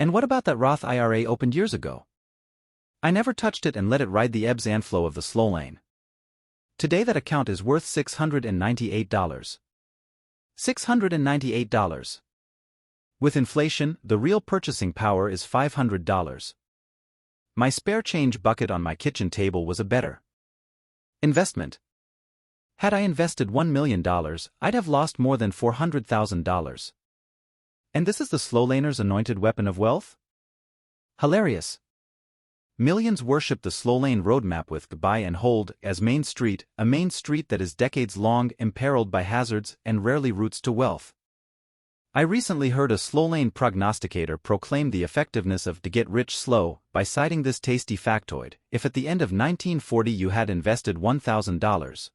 And what about that Roth IRA opened years ago? I never touched it and let it ride the ebbs and flow of the slow lane. Today that account is worth $698. $698. With inflation, the real purchasing power is $500. My spare change bucket on my kitchen table was a better investment. Had I invested $1 million, I'd have lost more than $400,000. And this is the slow laner's anointed weapon of wealth? Hilarious. Millions worship the slow lane roadmap with buy and hold as Main Street, a main street that is decades long, imperiled by hazards, and rarely routes to wealth. I recently heard a slow lane prognosticator proclaim the effectiveness of to get rich slow by citing this tasty factoid: if at the end of 1940 you had invested $1,000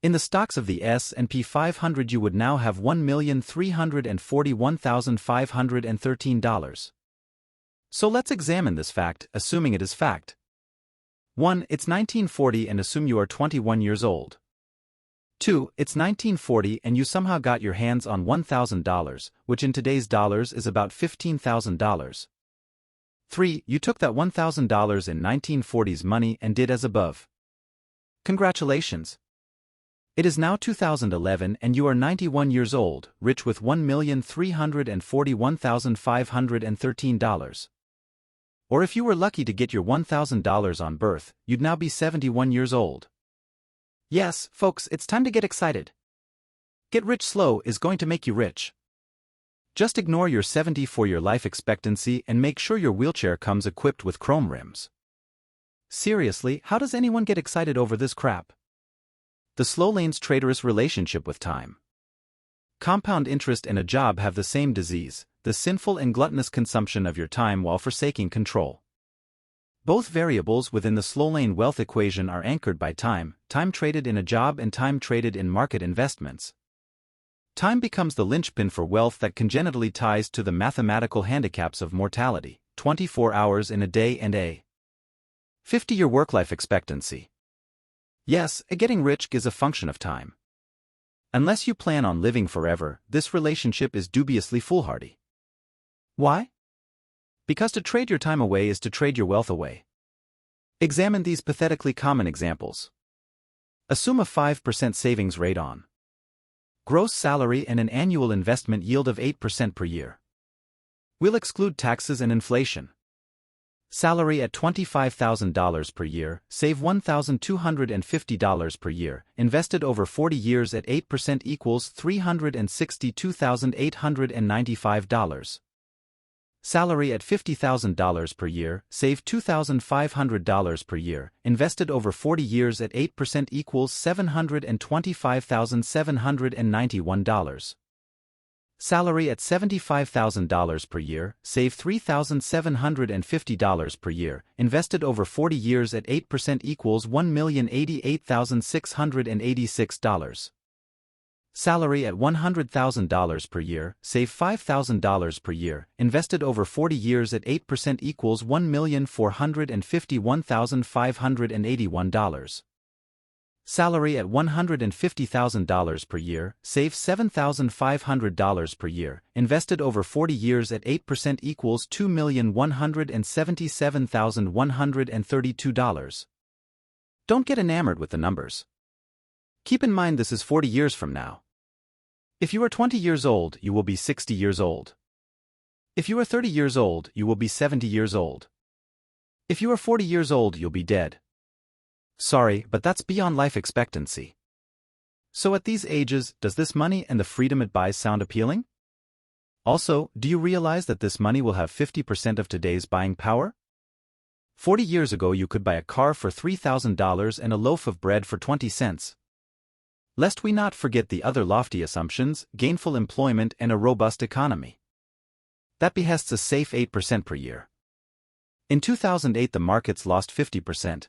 in the stocks of the S&P 500, you would now have $1,341,513. So let's examine this fact, assuming it is fact. 1. It's 1940 and assume you are 21 years old. 2. It's 1940 and you somehow got your hands on $1,000, which in today's dollars is about $15,000. 3. You took that $1,000 in 1940's money and did as above. Congratulations. It is now 2011 and you are 91 years old, rich with $1,341,513. Or if you were lucky to get your $1,000 on birth, you'd now be 71 years old. Yes, folks, it's time to get excited. Get rich slow is going to make you rich. Just ignore your 70-year life expectancy and make sure your wheelchair comes equipped with chrome rims. Seriously, how does anyone get excited over this crap? The slow lane's traitorous relationship with time. Compound interest and a job have the same disease, the sinful and gluttonous consumption of your time while forsaking control. Both variables within the slow lane wealth equation are anchored by time traded in a job and time traded in market investments. Time becomes the linchpin for wealth that congenitally ties to the mathematical handicaps of mortality, 24 hours in a day and a 50-year work-life expectancy. Yes, getting rich is a function of time. Unless you plan on living forever, this relationship is dubiously foolhardy. Why? Because to trade your time away is to trade your wealth away. Examine these pathetically common examples. Assume a 5% savings rate on gross salary and an annual investment yield of 8% per year. We'll exclude taxes and inflation. Salary at $25,000 per year, save $1,250 per year, invested over 40 years at 8% equals $362,895. Salary at $50,000 per year, save $2,500 per year, invested over 40 years at 8% equals $725,791. Salary at $75,000 per year, save $3,750 per year, invested over 40 years at 8% equals $1,088,686. Salary at $100,000 per year, save $5,000 per year, invested over 40 years at 8% equals $1,451,581. Salary at $150,000 per year, save $7,500 per year, invested over 40 years at 8% equals $2,177,132. Don't get enamored with the numbers. Keep in mind this is 40 years from now. If you are 20 years old, you will be 60 years old. If you are 30 years old, you will be 70 years old. If you are 40 years old, you'll be dead. Sorry, but that's beyond life expectancy. So at these ages, does this money and the freedom it buys sound appealing? Also, do you realize that this money will have 50% of today's buying power? 40 years ago you could buy a car for $3,000 and a loaf of bread for 20 cents. Lest we not forget the other lofty assumptions, gainful employment and a robust economy. That behests a safe 8% per year. In 2008 the markets lost 50%.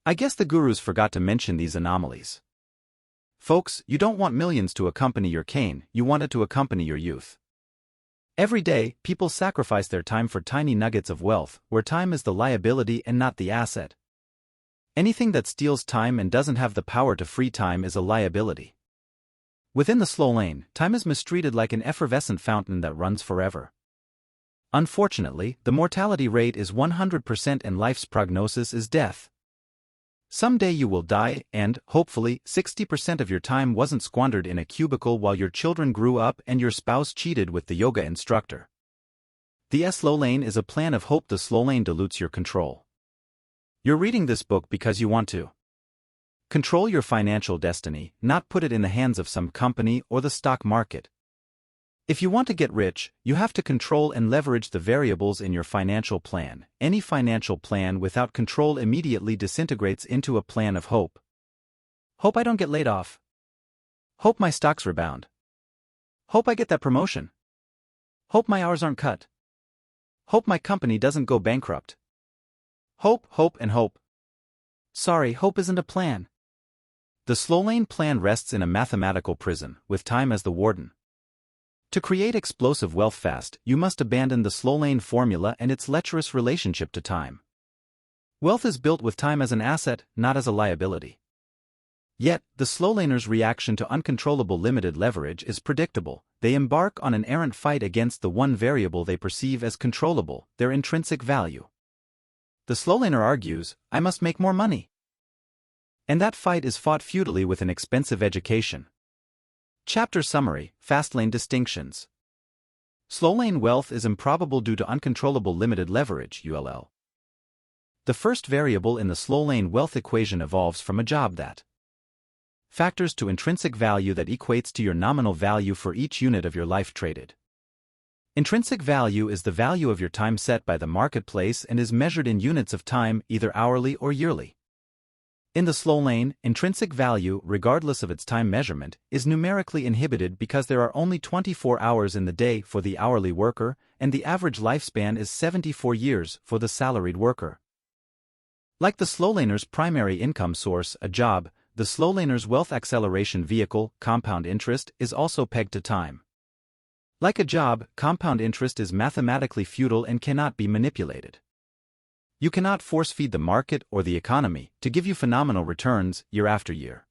I guess the gurus forgot to mention these anomalies. Folks, you don't want millions to accompany your cane, you want it to accompany your youth. Every day, people sacrifice their time for tiny nuggets of wealth, where time is the liability and not the asset. Anything that steals time and doesn't have the power to free time is a liability. Within the slow lane, time is mistreated like an effervescent fountain that runs forever. Unfortunately, the mortality rate is 100% and life's prognosis is death. Someday you will die and, hopefully, 60% of your time wasn't squandered in a cubicle while your children grew up and your spouse cheated with the yoga instructor. The slow lane is a plan of hope. The slow lane dilutes your control. You're reading this book because you want to control your financial destiny, not put it in the hands of some company or the stock market. If you want to get rich, you have to control and leverage the variables in your financial plan. Any financial plan without control immediately disintegrates into a plan of hope. Hope I don't get laid off. Hope my stocks rebound. Hope I get that promotion. Hope my hours aren't cut. Hope my company doesn't go bankrupt. Hope, hope, and hope. Sorry, hope isn't a plan. The slow lane plan rests in a mathematical prison, with time as the warden. To create explosive wealth fast, you must abandon the slow lane formula and its lecherous relationship to time. Wealth is built with time as an asset, not as a liability. Yet, the slow laners' reaction to uncontrollable limited leverage is predictable. They embark on an errant fight against the one variable they perceive as controllable, their intrinsic value. The slow laner argues, I must make more money. And that fight is fought futilely with an expensive education. Chapter Summary, FastLane Distinctions. Slow lane wealth is improbable due to uncontrollable limited leverage, ULL. The first variable in the slow lane wealth equation evolves from a job that factors to intrinsic value that equates to your nominal value for each unit of your life traded. Intrinsic value is the value of your time set by the marketplace and is measured in units of time, either hourly or yearly. In the slow lane, intrinsic value, regardless of its time measurement, is numerically inhibited because there are only 24 hours in the day for the hourly worker, and the average lifespan is 74 years for the salaried worker. Like the slow laner's primary income source, a job, the slow laner's wealth acceleration vehicle, compound interest, is also pegged to time. Like a job, compound interest is mathematically futile and cannot be manipulated. You cannot force-feed the market or the economy to give you phenomenal returns year after year.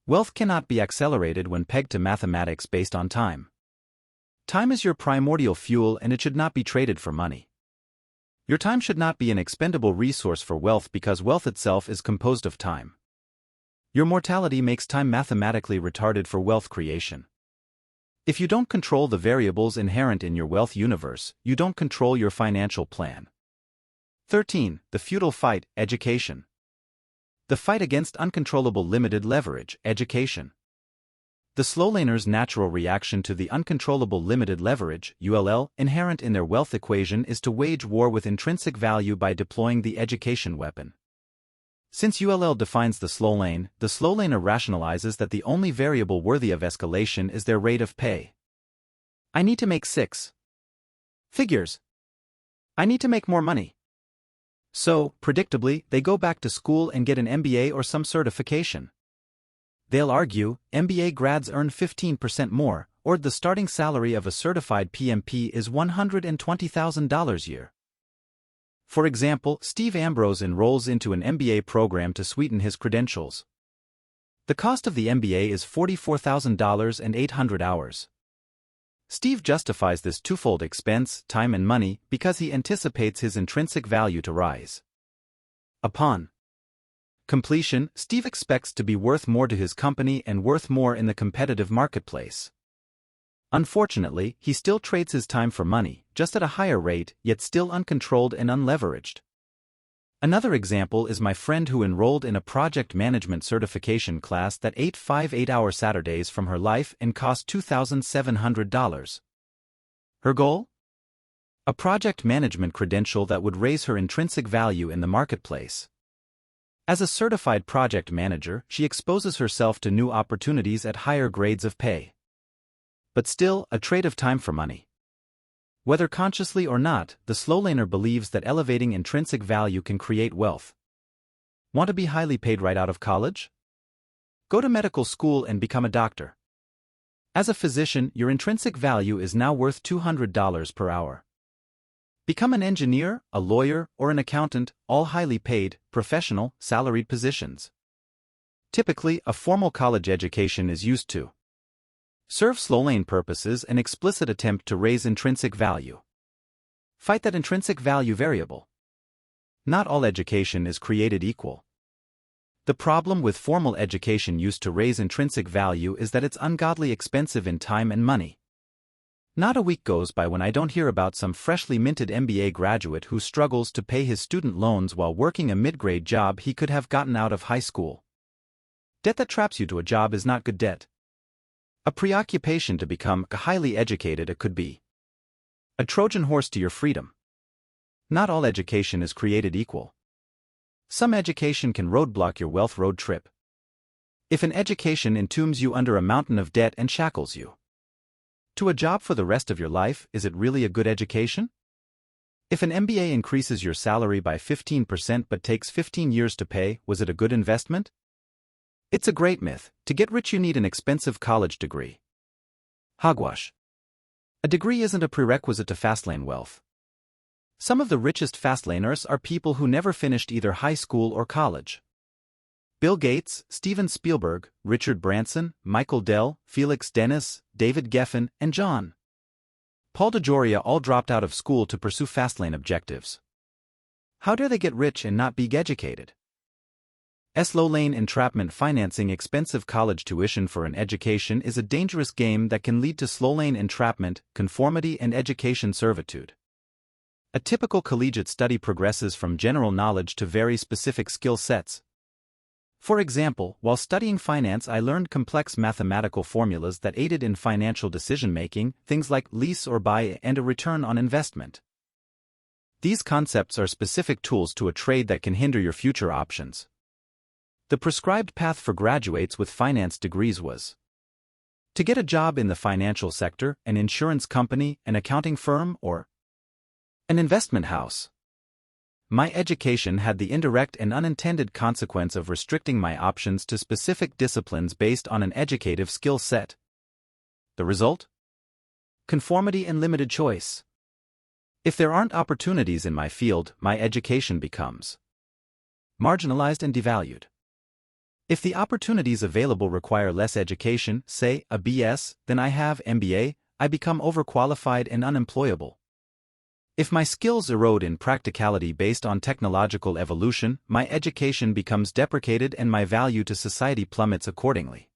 Wealth cannot be accelerated when pegged to mathematics based on time. Time is your primordial fuel and it should not be traded for money. Your time should not be an expendable resource for wealth because wealth itself is composed of time. Your mortality makes time mathematically retarded for wealth creation. If you don't control the variables inherent in your wealth universe, you don't control your financial plan. 13. The futile fight, education. The fight against uncontrollable limited leverage, education. The slow laner's natural reaction to the uncontrollable limited leverage, ULL, inherent in their wealth equation is to wage war with intrinsic value by deploying the education weapon. Since ULL defines the slow laner rationalizes that the only variable worthy of escalation is their rate of pay. I need to make 6 figures. I need to make more money. So, predictably, they go back to school and get an MBA or some certification. They'll argue, MBA grads earn 15% more, or the starting salary of a certified PMP is $120,000 a year. For example, Steve Ambrose enrolls into an MBA program to sweeten his credentials. The cost of the MBA is $44,000 and 800 hours. Steve justifies this twofold expense, time and money, because he anticipates his intrinsic value to rise. Upon completion, Steve expects to be worth more to his company and worth more in the competitive marketplace. Unfortunately, he still trades his time for money, just at a higher rate, yet still uncontrolled and unleveraged. Another example is my friend who enrolled in a project management certification class that ate 5 8-hour Saturdays from her life and cost $2,700. Her goal? A project management credential that would raise her intrinsic value in the marketplace. As a certified project manager, she exposes herself to new opportunities at higher grades of pay. But still, a trade of time for money. Whether consciously or not, the slow laner believes that elevating intrinsic value can create wealth. Want to be highly paid right out of college? Go to medical school and become a doctor. As a physician, your intrinsic value is now worth $200 per hour. Become an engineer, a lawyer, or an accountant, all highly paid, professional, salaried positions. Typically, a formal college education is used to serve slow lane purposes, an explicit attempt to raise intrinsic value. Fight that intrinsic value variable. Not all education is created equal. The problem with formal education used to raise intrinsic value is that it's ungodly expensive in time and money. Not a week goes by when I don't hear about some freshly minted MBA graduate who struggles to pay his student loans while working a mid-grade job he could have gotten out of high school. Debt that traps you to a job is not good debt. A preoccupation to become highly educated it could be. A Trojan horse to your freedom. Not all education is created equal. Some education can roadblock your wealth road trip. If an education entombs you under a mountain of debt and shackles you to a job for the rest of your life, is it really a good education? If an MBA increases your salary by 15% but takes 15 years to pay, was it a good investment? It's a great myth. To get rich you need an expensive college degree. Hogwash. A degree isn't a prerequisite to FastLane wealth. Some of the richest FastLaners are people who never finished either high school or college. Bill Gates, Steven Spielberg, Richard Branson, Michael Dell, Felix Dennis, David Geffen, and John Paul DeJoria all dropped out of school to pursue FastLane objectives. How dare they get rich and not be educated? Slow lane entrapment. Financing expensive college tuition for an education is a dangerous game that can lead to slow lane entrapment, conformity, and education servitude. A typical collegiate study progresses from general knowledge to very specific skill sets. For example, while studying finance I learned complex mathematical formulas that aided in financial decision-making, things like lease or buy and a return on investment. These concepts are specific tools to a trade that can hinder your future options. The prescribed path for graduates with finance degrees was to get a job in the financial sector, an insurance company, an accounting firm, or an investment house. My education had the indirect and unintended consequence of restricting my options to specific disciplines based on an educative skill set. The result? Conformity and limited choice. If there aren't opportunities in my field, my education becomes marginalized and devalued. If the opportunities available require less education, say, a BS, than I have MBA, I become overqualified and unemployable. If my skills erode in practicality based on technological evolution, my education becomes deprecated and my value to society plummets accordingly.